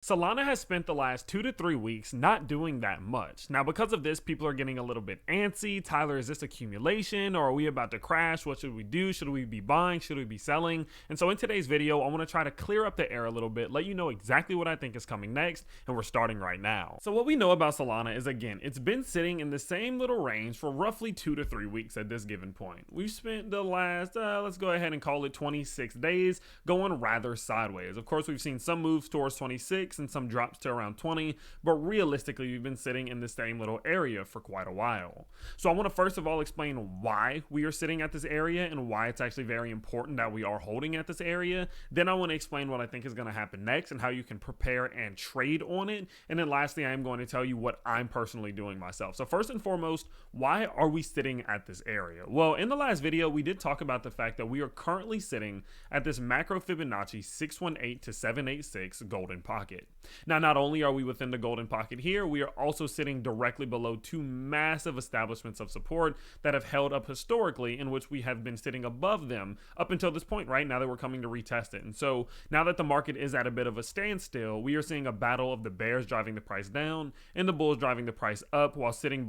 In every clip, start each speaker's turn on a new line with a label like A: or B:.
A: Solana has spent the last 2 to 3 weeks not doing that much. Now, because of this, people are getting a little bit antsy. Tyler, is this accumulation or are we about to crash? What should we do? Should we be buying? Should we be selling? And so in today's video, I want to try to clear up the air a little bit, let you know exactly what I think is coming next, and we're starting right now. So what we know about Solana is, again, it's been sitting in the same little range for roughly 2 to 3 weeks at this given point. We've spent the last, let's go ahead and call it 26 days, going rather sideways. Of course, we've seen some moves towards 26 and some drops to around 20, but realistically we've been sitting in the same little area for quite a while. So I want to first of all explain why we are sitting at this area and why it's actually very important that we are holding at this area. Then I want to explain what I think is going to happen next and how you can prepare and trade on it. And then lastly, I am going to tell you what I'm personally doing myself. So first and foremost, why are we sitting at this area? Well, in the last video we did talk about the fact that we are currently sitting at this macro Fibonacci 618 to 786 golden pocket. Now, not only are we within the golden pocket here, we are also sitting directly below two massive establishments of support that have held up historically, in which we have been sitting above them up until this point, right now that we're coming to retest it. And so now that the market is at a bit of a standstill, we are seeing a battle of the bears driving the price down and the bulls driving the price up while sitting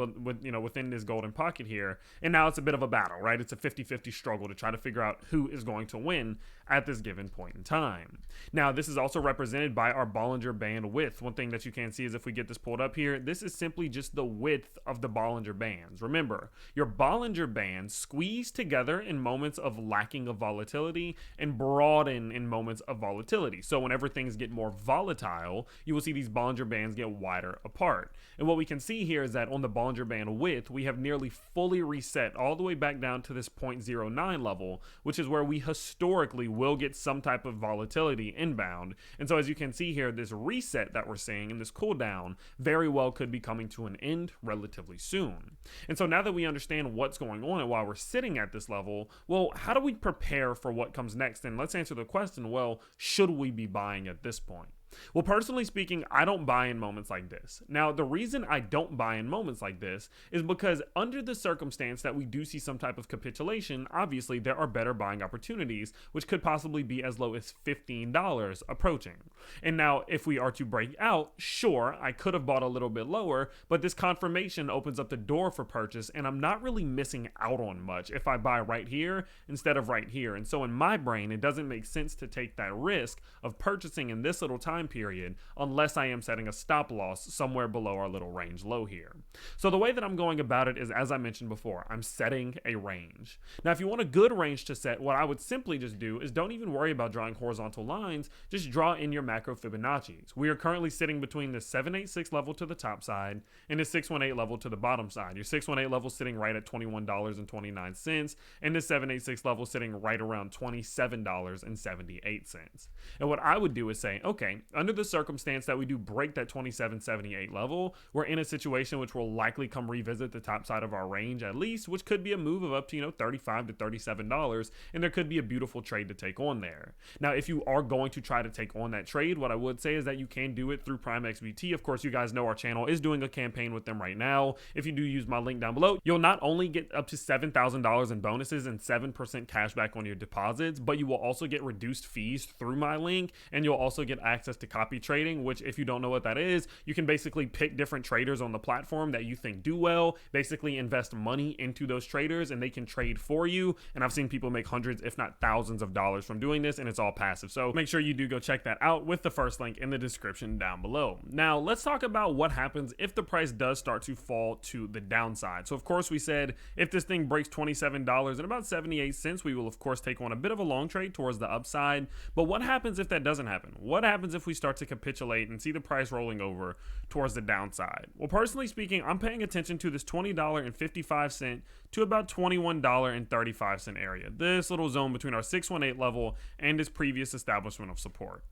A: within this golden pocket here. And now it's a bit of a battle, right? It's a 50-50 struggle to try to figure out who is going to win at this given point in time. Now, this is also represented by our Bollinger Band width. One thing that you can see is if we get this pulled up here, this is simply just the width of the Bollinger Bands. Remember, your Bollinger Bands squeeze together in moments of lacking of volatility and broaden in moments of volatility. So whenever things get more volatile, you will see these Bollinger Bands get wider apart. And what we can see here is that on the Bollinger Band width, we have nearly fully reset all the way back down to this 0.09 level, which is where we historically will get some type of volatility inbound. And so as you can see here, this reset that we're seeing and this cool down very well could be coming to an end relatively soon. And so now that we understand what's going on and why we're sitting at this level, well, how do we prepare for what comes next? And let's answer the question, well, should we be buying at this point? Well, personally speaking, I don't buy in moments like this. Now, the reason I don't buy in moments like this is because under the circumstance that we do see some type of capitulation, obviously there are better buying opportunities, which could possibly be as low as $15 approaching. And now, if we are to break out, sure, I could have bought a little bit lower, but this confirmation opens up the door for purchase, and I'm not really missing out on much if I buy right here instead of right here. And so in my brain, it doesn't make sense to take that risk of purchasing in this little time period unless I am setting a stop loss somewhere below our little range low here. So the way that I'm going about it is, as I mentioned before, I'm setting a range. Now, if you want a good range to set, what I would simply just do is don't even worry about drawing horizontal lines, just draw in your macro Fibonacci's. We are currently sitting between the 786 level to the top side and the 618 level to the bottom side. Your 618 level sitting right at $21.29 and the 786 level sitting right around $27.78. And what I would do is say, okay, under the circumstance that we do break that 27.78 level, we're in a situation which will likely come revisit the top side of our range at least, which could be a move of up to $35 to $37, and there could be a beautiful trade to take on there. Now, if you are going to try to take on that trade, what I would say is that you can do it through PrimeXBT. Of course, you guys know our channel is doing a campaign with them right now. If you do use my link down below, you'll not only get up to $7,000 in bonuses and 7% cash back on your deposits, but you will also get reduced fees through my link, and you'll also get access to copy trading, which, if you don't know what that is, you can basically pick different traders on the platform that you think do well, basically invest money into those traders, and they can trade for you. And I've seen people make hundreds, if not thousands of dollars from doing this, and it's all passive. So make sure you do go check that out with the first link in the description down below. Now, let's talk about what happens if the price does start to fall to the downside. So of course, we said if this thing breaks $27 and about 78 cents, we will of course take on a bit of a long trade towards the upside. But what happens if that doesn't happen? What happens if we start to capitulate and see the price rolling over towards the downside? Well, personally speaking, I'm paying attention to this $20.55 to about $21.35 area, this little zone between our 618 level and its previous establishment of support.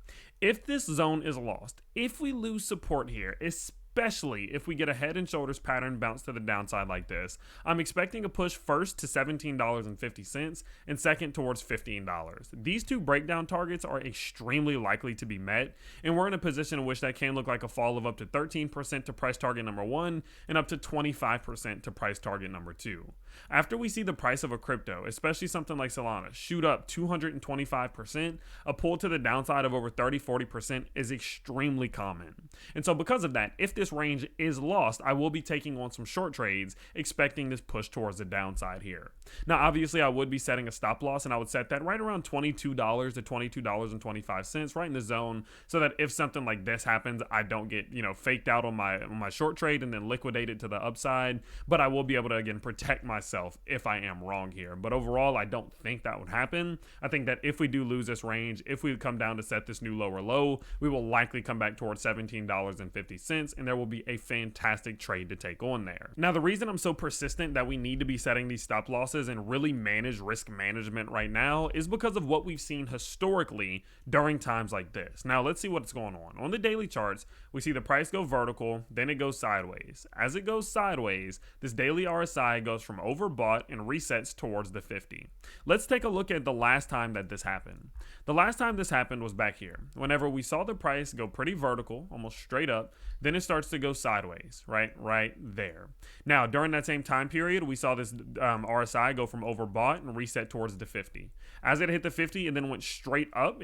A: If this zone is lost, if we lose support here, especially especially if we get a head and shoulders pattern bounce to the downside like this. I'm expecting a push first to $17.50 and second towards $15. These two breakdown targets are extremely likely to be met, and we're in a position in which that can look like a fall of up to 13% to price target number 1 and up to 25% to price target number 2. After we see the price of a crypto, especially something like Solana, shoot up 225%, a pull to the downside of over 30-40% is extremely common. And so because of that, if this range is lost, I will be taking on some short trades, expecting this push towards the downside here. Now, obviously, I would be setting a stop loss, and I would set that right around $22 to $22.25, right in the zone, so that if something like this happens, I don't get, faked out on my short trade and then liquidate it to the upside. But I will be able to, again, protect myself if I am wrong here. But overall, I don't think that would happen. I think that if we do lose this range, if we come down to set this new lower low, we will likely come back towards $17.50, and there will be a fantastic trade to take on there. Now, the reason I'm so persistent that we need to be setting these stop losses and really manage risk management right now is because of what we've seen historically during times like this. Now, let's see what's going on. On the daily charts, we see the price go vertical, then it goes sideways. As it goes sideways, this daily RSI goes from overbought and resets towards the 50. Let's take a look at the last time that this happened. The last time this happened was back here. Whenever we saw the price go pretty vertical, almost straight up, then it starts to go sideways, right there. Now, during that same time period, we saw this RSI go from overbought and reset towards the 50. As it hit the 50, it then went straight up,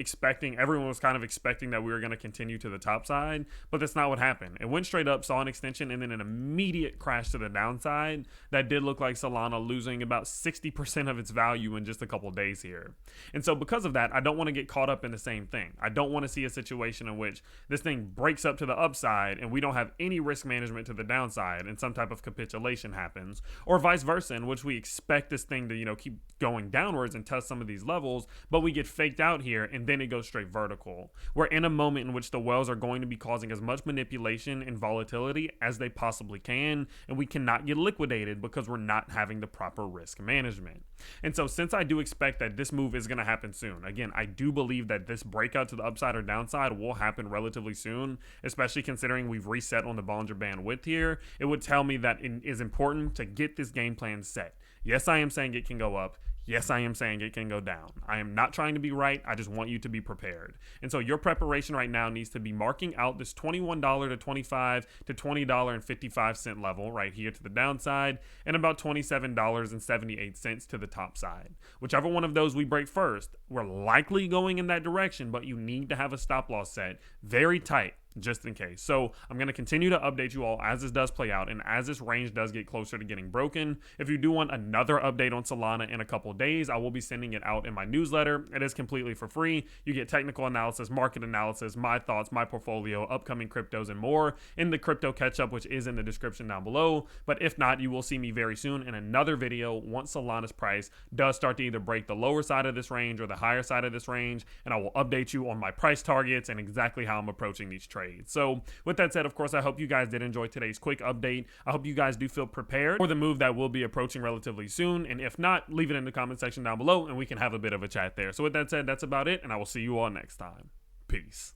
A: everyone was kind of expecting that we were going to continue to the top side, but that's not what happened. It went straight up, saw an extension, and then an immediate crash to the downside that did look like Solana losing about 60% of its value in just a couple days here. And so because of that, I don't want to get caught up in the same thing. I don't want to see a situation in which this thing breaks up to the upside and we don't have any risk management to the downside and some type of capitulation happens, or vice versa, in which we expect this thing to keep going downwards and test some of these levels, but we get faked out here and then it goes straight vertical. We're in a moment in which the whales are going to be causing as much manipulation and volatility as they possibly can, and we cannot get liquidated because we're not having the proper risk management. And so since I do expect that this move is going to happen soon, again, I do believe that this breakout to the upside or downside will happen relatively soon, especially considering we've reset on the Bollinger Band width here. It would tell me that it is important to get this game plan set. Yes, I am saying it can go up. Yes, I am saying it can go down. I am not trying to be right. I just want you to be prepared. And so your preparation right now needs to be marking out this $21 to $25 to $20.55 level right here to the downside, and about $27.78 to the top side. Whichever one of those we break first, we're likely going in that direction, but you need to have a stop loss set very tight, just in case. So I'm going to continue to update you all as this does play out and as this range does get closer to getting broken. If you do want another update on Solana in a couple days, I will be sending it out in my newsletter. It is completely for free. You get technical analysis, market analysis, my thoughts, my portfolio, upcoming cryptos, and more in the crypto catch-up, which is in the description down below. But if not, you will see me very soon in another video once Solana's price does start to either break the lower side of this range or the higher side of this range, and I will update you on my price targets and exactly how I'm approaching these trades. So with that said, of course, I hope you guys did enjoy today's quick update. I hope you guys do feel prepared for the move that will be approaching relatively soon. And if not, leave it in the comment section down below and we can have a bit of a chat there. So with that said, that's about it. And I will see you all next time. Peace.